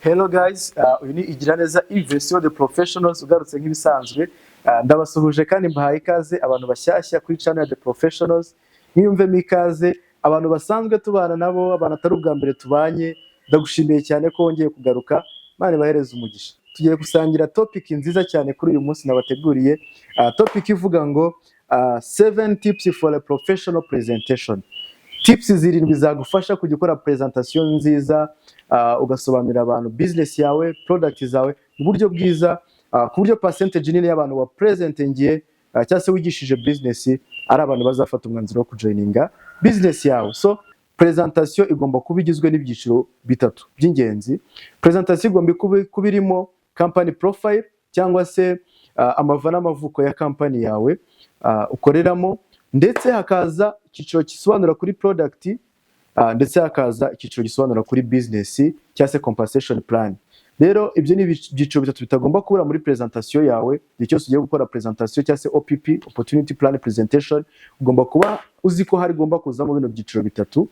Hello guys, uyu ni Igiraneza Yves de Professionals ugarutse nk'ibisanzwe. Ndabasuhuje kandi mbahaye ikaze abantu bashyashya kuri channel The Professionals. Mwiyumvemo ikaze abantu basanzwe tubana nabo, abantu atari ubwa mbere tubanye. Ndagushimiye cyane ko wongeye kugaruka. Mane bahereza umugisha. Tugiye gusangira topic nziza cyane kuri uyu munsi nabateguriye. Topic ivuga ngo 7 tips for a professional presentation. Tips zirindwi zagufasha kujya ukora presentation nziza, ugasobanurira abantu business yawe, product zawe mu buryo bwiza, ku buryo percentage nini y'abantu wa presentingiye cyangwa se wigishije business ari abantu bazafata umwanzuro wo kujoininga business yawe. So presentation igomba kuba igizwe n'ibyiciro bitatu by'ingenzi. Presentation igomba kuba irimo company profile cyangwa se amava n'amavuko ya company yawe ukoreramo, ndetse hakaza icyiciro gisobanura kuri product, ndetse hakaza icyiciro gisobanura kuri business cyangwa se compensation plan. Rero ibyo ni ibyiciro bitatu bitagomba kubura muri presentation yawe. Igihe cyose ugiye gukora presentation cyangwa se OPP, opportunity plan presentation, ugomba kuba uzi ko hari gomba kuzamo bino byiciro bitatu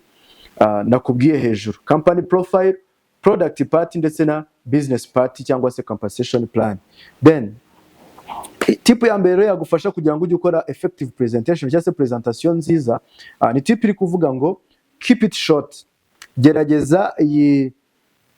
nakubwiye hejuru: company profile, product part ndetse na business part cyangwa se compensation plan. Then tipu ya mbere yagufasha kugira ngo ujye ukora effective presentation cyangwa se presentation nziza, ni tipu iri kuvuga ngo keep it short. Gerageza iyi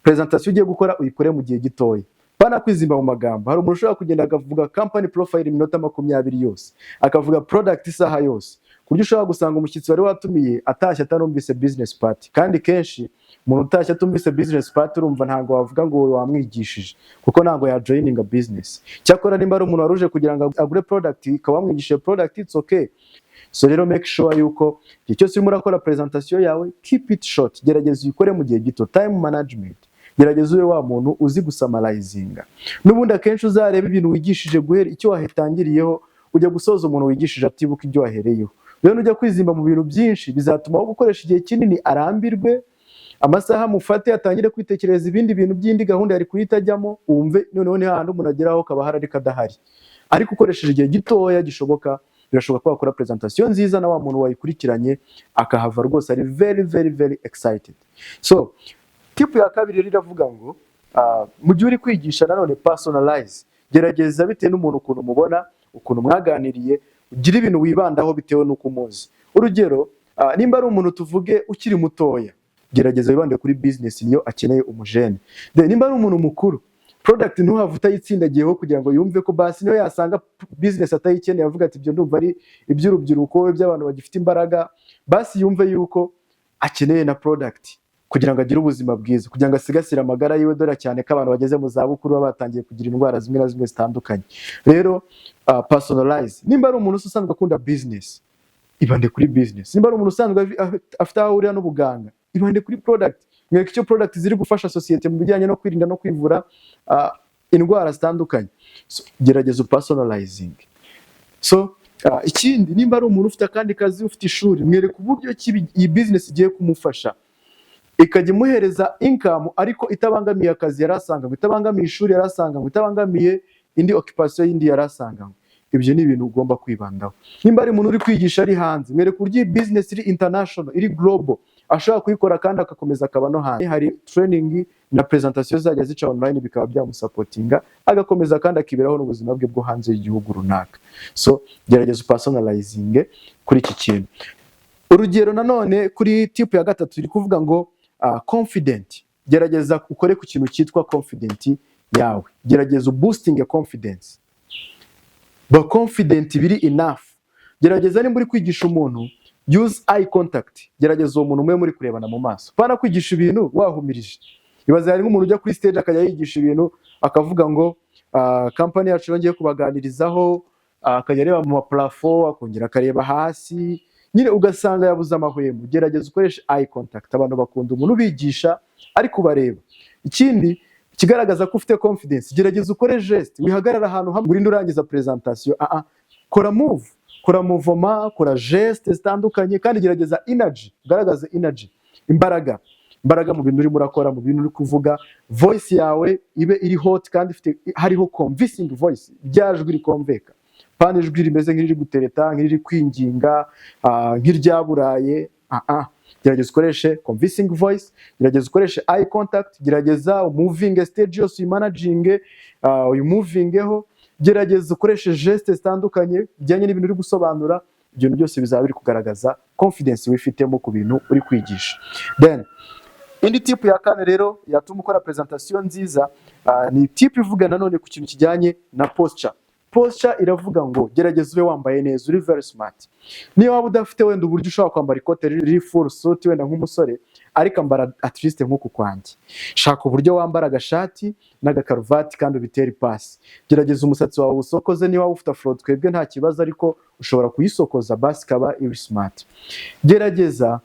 presentation ugiye gukora uyikore mu gihe gitoya, bana kwizimba mu magambo. Hari umuntu ushobora kugenda akavuga company profile iminota 20 yose, akavuga product isaha yose, kuryo ushobora gusanga umushyitsi wari watumiye atashye atanumvise business part. Kandi kenshi umuntu utashye atumvise business part urumva ntago wavuga ngo wamwigishije, kuko ntago ya joining a business. Cyakora nimba ari umuntu waruje kugira ngo agure product ukaba wamwigishije product, it's okay. So rero make sure yuko igihe cyose urimo urakora presentation yawe keep it short. Gerageza uyikore mu gihe gito, time management. Gerageza ube wa muntu uzi gusamarizinga. N'ubundi akenshi uzareba ibintu wigishije guhera icyo wahetangiriyeho ujya gusoza umuntu wigishije atibuka ibyo wahereyeho. Rero ujya kwizimba mu bintu byinshi bizatuma aho gukoresha igihe kinini arambirwe, amasaha mufate atangire kwitekereza ibindi bintu by'indi gahunda yari kuyitajyamo, wumve noneho ni hahandi umuntu ageraho kaba harari kadahari. Ariko ukoresheje igihe gitoya gishoboka, birashoboka ko wakora presentation nziza na wa muntu wayikurikiranye akahava rwose ari very excited. So tipu ya kabiri riravuga ngo mu gihe uri kwigisha nanone personalize. Gerageza bitewe n'umuntu ukuntu mubona, ukuntu mwaganiriye, ugira ibintu wibandaho bitewe n'uko umuzi. Urugero, nimba ari umuntu tuvuge ukiri mutoya, gerageza wibande kuri business niyo akeneye umujene. Nimba ari umuntu mukuru, product ntuhava utayitsindagiyeho kugira ngo yumve ko basi niyo yasanga business atayikeneye avuga ati ibyo ndumva ari iby'urubyiruko, by'abantu bagifite imbaraga, basi yumve yuko akeneye na product kugira ngo agire ubuzima bwiza, kugira ngo asigasire amagara yiwe, dore cyane ko abantu bageze mu za bukuru baba batangiye kugira indwara zimwe na zimwe zitandukanye. Rero personalize. Nimba ari umuntu usanzwe akunda business, ibande kuri business. Nimba ari umuntu usanzwe afite aho ahurira n'ubuganga, ibande kuri product. Mwereke icyo product ziri gufasha societe mu bijyanye no kwirinda no kwivura indwara zitandukanye. So, gerageza personalizing. So ikindi, nimba ari umuntu ufite kandi kazi, ufite ishuri, mwereke uburyo iyi business igiye kumufasha ikajya imuhereza income ariko itabangamiye akazi yarasanga, itabangamiye ishuri yarasanga, itabangamiye indi occupation yindi yarasanga. Ibyo ni ibintu ugomba kwibandaho. Nimba ari umuntu uri kwigisha ari hanze, mwereke uburyo business iri international, iri global, ashaka kuyikora kandi akakomeza akaba no hanze. Hari training na presentation zajya zica online bikaba byamusupportinga, agakomeza kandi akiberaho n'ubuzima bwe bwo hanze y'igihugu runaka. So gerageza personalizing kuri iki kintu. Urugero nanone kuri tipu ya gatatu iri kuvuga ngo confident. Gerageza ukore ku kintu cyitwa confident yawe. Gerageza boosting your confidence. Ba confident biri enough. Gerageza nimba uri kwigisha umuntu, use eye contact. Gerageza uwo muntu umwe muri kurebana mu maso. Pana kwigisha ibintu wahumirije. Ibaze hari nk'umuntu ujya kuri stage akajya yigisha ibintu akavuga ngo company yacu yongeye kubaganirizaho, akajya areba mu plafond, akongera akareba hasi, nyine ugasanga yabuze amahwemo. Gerageza ukoreshe eye contact. Abantu bakunda umuntu ubigisha ari kubareba. Ikindi kigaragaza ko ufite confidence, gerageza ukore geste. Wihagarara ahantu hamwe urinde urangiza presentation, kora move, kora movement, kora geste zitandukanye, kandi gerageza energy. Ugaragaza energy, imbaraga mu bintu urimo urakora, mu bintu uri kuvuga. Voice yawe ibe iri hot kandi hariho convincing voice, ryajwi rikomveka. Pana ijwi rimeze nk'iri gutereta, nk'iri kwinginga, nk'iryaburaye. gerageza ukoreshe convincing voice, gerageza ukoreshe eye contact, gerageza moving stage yose uyimanaging, uyimuvingeho, gerageza ukoreshe geste zitandukanye bijyanye n'ibintu uri gusobanura. Ibyo byose bizaba biri kugaragaza confidence wifitemo ku bintu uri kwigisha. Then indi type ya kane rero yatuma ukora presentation nziza, ni type ivuga nanone ku kintu kijyanye na posture. Posture iravuga ngo gerageza ube wambaye neza, uri very smart. Niyo waba udafite wenda uburyo ushobora kwambara ikote riri full suit wenda nk'umusore, ariko ambara at least nk'uku kwanjye. Shaka uburyo wambara agashati n'agakaruvati kandi ubitere ipasi. Gerageza umusatsi wawe usokoze, niba ufite afro twebwe nta kibazo, ariko ushobora kuyisokoza basi kaba iri smart. Gerageza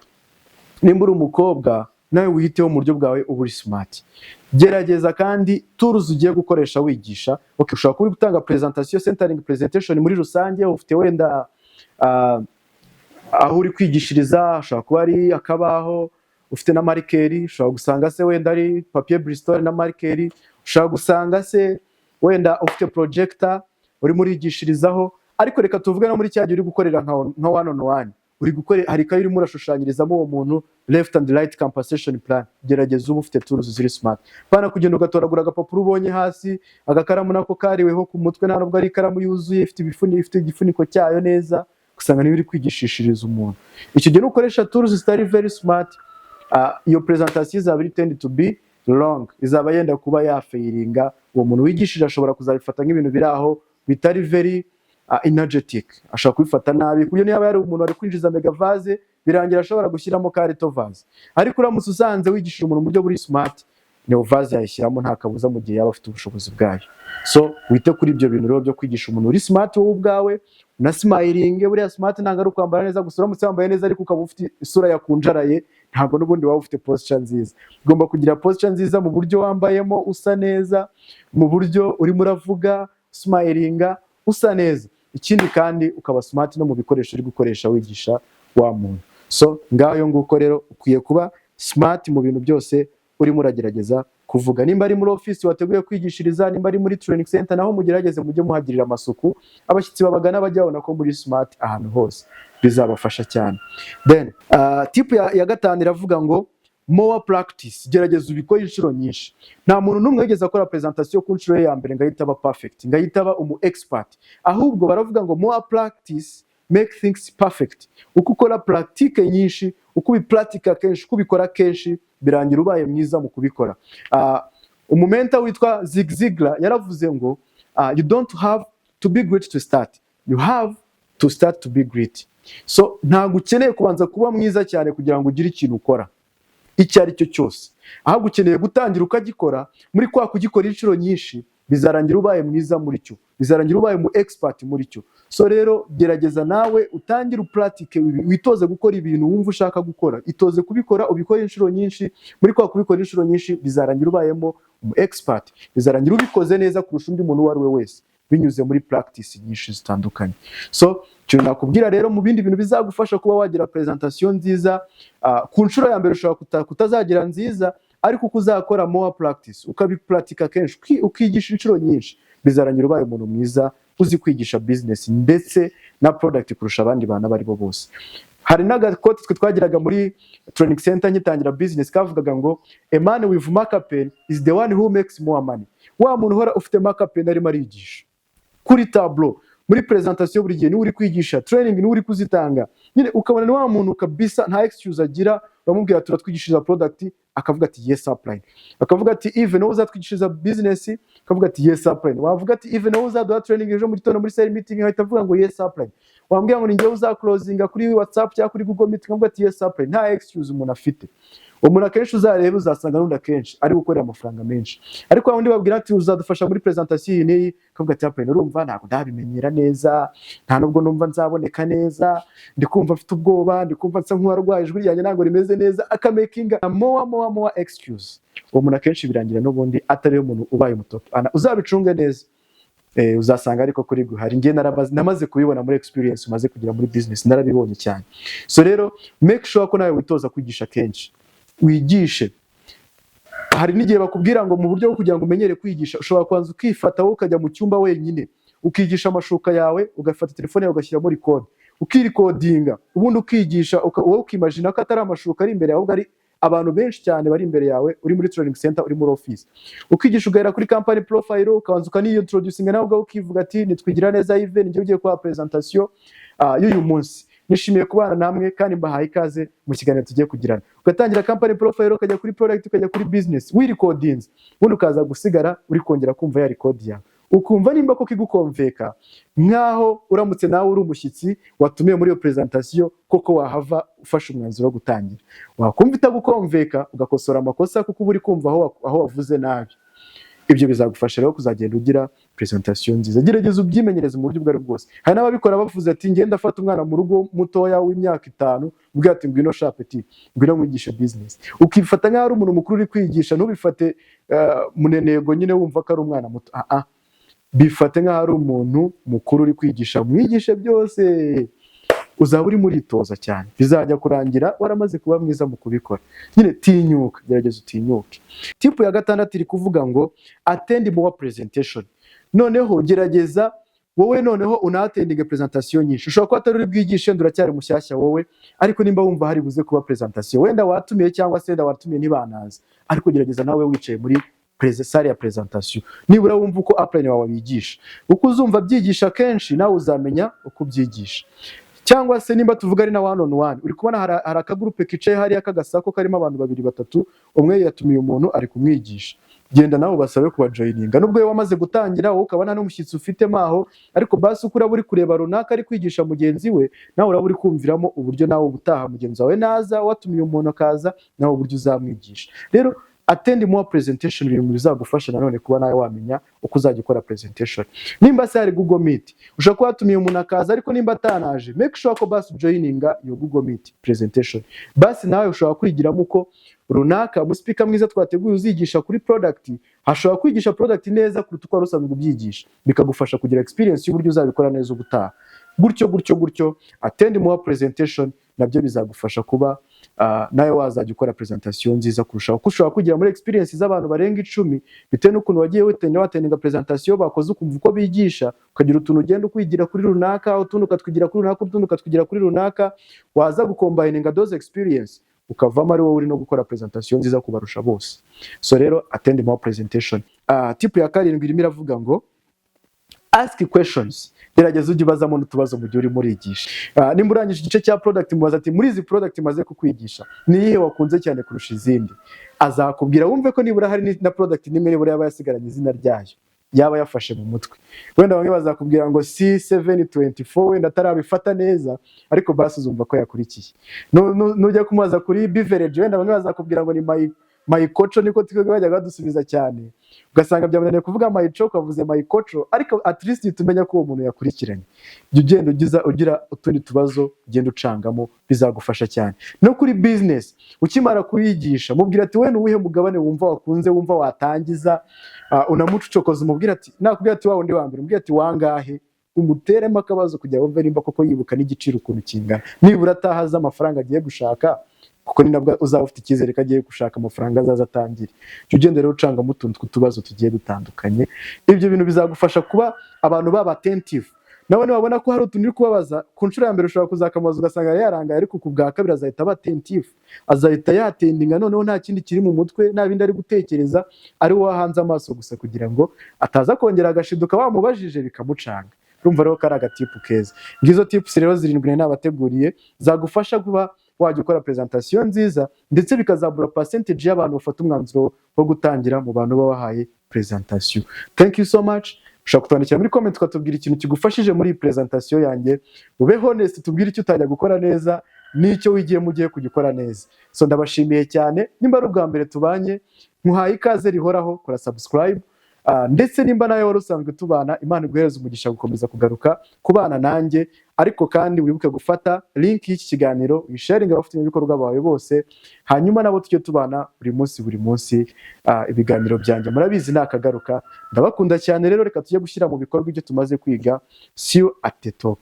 nimba uri umukobwa nawe wihiteho mu buryo bwawe uburi smart. Gerageza kandi tools ugiye gukoresha wigisha. Okay, ushobora kuba gutanga presentation, centering presentation muri rusange, ufite wenda aho uri kwigishiriza, ushobora kuba ari akabaho, ufite na marikeri, ushobora gusanga se wenda ari papier bristol na marikeri, ushobora gusanga se wenda ufite projector uri murigishirizaho. Ariko reka tuvuge no muri cyagiye uri gukorera nka one on one, uri gukorera hari kayo urimo urashushanyirizamo uwo muntu left and right compensation plan. Gerageza uba ufite tools ziri smart, bana kugenda ugatoragura agapapuro ubonye hasi, agakaramu nako kariweho ku mutwe, nta nubwo ari ikaramu yuzuye ifite igifuniko cyayo neza, kusanga niba uri kwigishishiriza umuntu. Icyo gihe ukoresha tools zitari very smart, iyo presentation izaba iri tend to be long, izaba yenda kuba yafailinga. Uwo muntu wigishije ashobora kuzabifata nk'ibintu biri aho bitari very energetic, ashobora kubifata nabi. Kuyo niba yari umuntu ari kwinjiza mega vase, birangira ashobora gushyiramo karito vase. Ariko uramutse usanze wigishije umuntu mu buryo buri smart, niyo vase yayishyiramo nta kabuza mu gihe yaba afite ubushobozi bwayo. So wite kuri ibyo bintu rero byo kwigisha umuntu uri smart wowe ubwawe, na smiling. Buriya smart ntabwo ari ukwambara neza gusa, uramutse wambaye neza ariko ukaba ufite isura yakunjaraye, ntabwo n'ubundi waba ufite posture nziza. Ugomba kugira posture nziza mu buryo wambayemo usa neza, mu buryo urimo uravuga smiling usa neza. Ikindi kandi ukaba smart no mu bikoresho uri gukoresha wigisha wa muntu. So ngayo nguko rero ukwiye kuba smart mu bintu byose urimo uragerageza kuvuga. Nimba ari muri office wateguye kwigishiriza, nimba ari muri training center, naho mugerageze mujye muhagirira amasuku, abashyitsi babagana bajya babona ko muri smart ahantu hose, bizabafasha cyane. Then type ya gatanu iravuga ngo more practice. Gerageza ubikore inshuro nyinshi. Nta muntu n'umwe wigeze akora presentation ku nshuro ya mbere ngahita aba perfect, ngahita aba umu expert. Ahubwo baravuga ngo more practice make things perfect. Uko ukora pratique nyinshi, uko ubipratika kenshi, uko ubikora kenshi, birangira ubaye mwiza mu kubikora. Umumenta witwa Zig Ziglar yaravuze ngo you don't have to be great to start, you have to start to be great. So ntabwo ukeneye kubanza kuba mwiza cyane kugira ngo ugire ikintu ukora icyo ari cyo cyose, ahubwo ukeneye gutangira ukagikora. Muri kwa kugikora inshuro nyinshi, bizarangira ubaye mwiza muri cyo, bizarangira ubaye mu expert muri cyo. So rero gerageza nawe utangire upratique, witoze gukora ibintu wumva ushaka gukora, itoze kubikora, ubikora inshuro nyinshi. Muri kwa kubikora inshuro nyinshi, bizarangira ubayemo mu expert, bizarangira ubikoze neza kurusha undi muntu wari we wese, binyuze muri practice nyinshi zitandukanye. So cyo nakubwira rero, mu bindi bintu bizagufasha kuba wagira presentation nziza, ku nshuro ya mbere ushobora kutazagira nziza, ariko uko uzakora more practice, ukabipratika kenshi, ukigisha inshuro nyinshi, bizarangira ubaye umuntu mwiza uzi kwigisha business ndetse na product kurusha abandi bana bari bo bose. Hari n'agakote twe twagiraga muri training center nkitangira business kavugaga ngo a man with makeup pen is the one who makes more money. Wa muntu uhora ufite makeup pen arimo arigisha kuri tableau, muri presentation buri gihe ni uri kwigisha, training ni uri kuzitanga, nyine ukabona ni wa muntu kabisa nta excuse agira. Bamubwira turatwigishiriza product, akavuga ati yes apply. Akavuga ati even wowe uzatwigishiriza business, akavuga ati yes apply. Wavuga ati even wowe uzaduha training ejo mu gitondo muri sales meeting, ahita avuga ngo yes apply. Wambwira ngo ninjye uza closinga kuri WhatsApp cyangwa kuri Google Meet, akavuga ati yes apply. Nta excuse umuntu afite. Umuntu akenshi uzareba uzasanga n'undi akenshi ari gukorera amafaranga menshi, ariko abandi babwira ati uzadufasha muri presentation iyi n'iyi, akavuga ati apply. Urumva ntabwo ndabimenyera neza, nta nubwo numva nzaboneka neza, ndikumva afite ubwoba, ndikumva nsa nk'uwarwaye, ijwi ryanjye ntabwo rimeze neza, akamakinga more excuse. Uwo muntu akenshi birangira n'ubundi atari umuntu ubaye umutoto. Uzabicunge neza, uzasanga ariko kuri guhari. Ngiye namaze kubibona muri experience umaze kugira muri business, narabibonye cyane. So rero make sure ko nawe witoza kwigisha kenshi, wigishe. Hari n'igihe bakubwira ngo mu buryo bwo kugira ngo umenyere kwigisha, ushobora kwanza ukifata wowe ukajya mu cyumba wenyine, ukigisha amashuka yawe, ugafata telefone yawe ugashyiramo record, ukirikodinga ubundi ukigisha wowe ukimagina ko atari amashuka ari imbere ahubwo ari abantu benshi cyane bari imbere yawe uri muri training center uri muri office ukigisha ugahera kuri company profile ukabanza ukaniintroducinga nawe ubwawe ukivuga ati nitwigira neza Yves njye ugiye kwa presentation y'uyu munsi nishimiye kubana namwe kandi mbahaye ikaze mu kiganiro tugiye kugirana ugatangira company profile ukajya kuri product ukajya kuri business recordings ubundi ukaza gusigara uri kongera kumva ya record yawe ukumva nimba ko kigukomveka nkaho uramutse nawe uri umushyitsi watumiye muri iyo presentation koko wahava ufashe umwanzuro wo gutangira wakumva itagukomveka ugakosora amakosa kuko uri kumva aho wavuze nabi ibyo bizagufasha rero kuzagenda ugira presentation nziza gerageza ubyimenyereze mu buryo bwari bwose hari n'ababikora bavuze ati ngenda afata umwana mu rugo mutoya w'imyaka 5 ubwo ati ngwino sha petit ngwino mwigisha business ukifata nkaho ari umuntu mukuru uri kwigisha ntubifate munenego nyine wumva ko ari umwana muto bifate nkaho ari umuntu mukuru uri kwigisha mwigishe byose uzaba uri muritoza cyane bizajya kurangira waramaze kuba mwiza mu kubikora nyine tinyuka gerageza utinyuke tipu ya 6 iri kuvuga ngo attend more presentation noneho gerageza wowe noneho unatendinga presentation nyinshi ushobora kuba atari uri bwigishe nduracyari mushyashya wowe ariko nimba wumva hari buze kuba presentation wenda watumiye cyangwa se watumiye ntibanaza ariko gerageza nawe wicaye muri salle ya presentation nibura wumva uko upline wawe bigisha uko uzumva byigisha kenshi nawe uzamenya uko byigisha cyangwa se nimba tuvuga ari na one on one uri kubona hari akagroupe kicaye hari akagasako karimo abantu 2-3 umwe yatumiye umuntu ari kumwigisha genda nawe basabe kuba joininga nubwo we wamaze gutangira wowe ukabana n'umushyitsi ufite maho ariko basi ukura buri kureba runaka ari kwigisha mugenzi we nawe uraburi kumviramo uburyo nawe ubutaha mugenzi wawe naza watumiye umuntu akaza nawe uburyo uzamwigisha rero attend more presentation biri mu bizagufasha nanone kuba nawe wamenya uko uzajya ukora presentation nimba se hari Google Meet ushaka kwatumiye umuntu akaza ariko nimba atanaje make sure ko basi joininga yo Google Meet presentation basi nawe ushobora kwigiramo uko runaka mu speaker mwiza twateguye uzigisha kuri product hashobora kwigisha product neza kuruta uko rusanzwe ubyigisha bikagufasha kugira experience y'uburyo uzabikora neza ubutaha gutyo attend more presentation nabyo bizagufasha kuba nawe wazajya ukora presentation nziza kurushaho kuko ushobora kugira muri experience z'abantu barenga 10 bitewe n'ukuntu wagiye watendinga presentation bakoze ukumva uko bigisha ukagira utuntu ugenda ukwigira kuri runaka utuntu ukatwigira kuri runaka utuntu ukatwigira kuri runaka waza gukombininga those experience ukavamo ari wowe uri no gukora presentation nziza kubarusha bose so rero attend more presentation tipu ya 7 irimo iravuga ngo ask questions gerageza ujye ubazamo n'utubazo mu gihe uri murigisha nimba urangije igice cya product mubaza ati muri izi product maze kukwigisha ni iyihe wakunze cyane kurusha izindi azakubwira wumve ko nibura hari na product nimwe nibura yaba yasigaranye izina ryayo yaba yafashe mu mutwe wenda bamwe bazakubwira ngo C724 wenda atarabifata neza ariko basi uzumva ko yakurikiye nujya kumubaza kuri beverage wenda bamwe bazakubwira ngo ni mayikoco niko twebwe bajya badusubiza cyane ugasanga byamunaniye kuvuga mayico kavuze mayikoco ariko at least tumenya ko uwo muntu yakurikiranye ugenda ugira utundi tubazo ugenda ucangamo bizagufasha cyane no kuri business ukimara kuyigisha mubwira ati we nuwihe mugabane wumva wakunze wumva watangiza unamucokoza umubwira ati nakubwira ati wawe ndi wa mbere umubwira ati wangahe umuteremo akabazo kujya wumva nimba koko yibuka n'igiciro ukuntu kingana nibura atahaza amafaranga agiye gushaka kuko ni nabwo uzaba ufite icyizere ko agiye gushaka amafaranga azaza atangire ugende rero ucangamo utuntu tw'utubazo tugiye dutandukanye ibyo bintu bizagufasha kuba abantu baba attentive nawe nibabona ko hari utuntu uri kubabaza ku nshuro ya mbere ushobora kuzakamaza ugasanga yarangaye ariko ku bwa kabiri azahita aba attentive azahita yatendinga noneho nta kindi kiri mu mutwe nta bindi ari gutekereza ari wowe hanze amaso gusa kugira ngo ataza kongera agashiduka bamubajije bikamucanga urumva rero ko ari agatipu keza ngizo tips rero 7 nabateguriye zagufasha kuba wajya ukora presentation nziza ndetse bikazabura percentage y'abantu bafata umwanzuro wo gutangira mu bantu babahaye presentation. Thank you so much. Ushaka kutwandikira muri comment ukatubwira ikintu kigufashije muri presentation yanjye, ube honest tubwire icyo utajya gukora neza n'icyo wigiye mugiye kugikora neza. So ndabashimiye cyane, nimba ari ubwa mbere tubanye nkuhaye ikaze rihoraho, kora subscribe. Ndetse nimba nawe wari usanzwe tubana, Imana iguhereze umugisha gukomeza kugaruka kubana nanjye, ariko kandi wibuke gufata link y'iki kiganiro uyisharinga abafite ibikorwa bawe bose, hanyuma nabo tujye tubana buri munsi ibiganiro byanjye murabizi nakagaruka. Ndabakunda cyane rero, reka tujye gushyira mu bikorwa ibyo tumaze kwiga. See you at the top.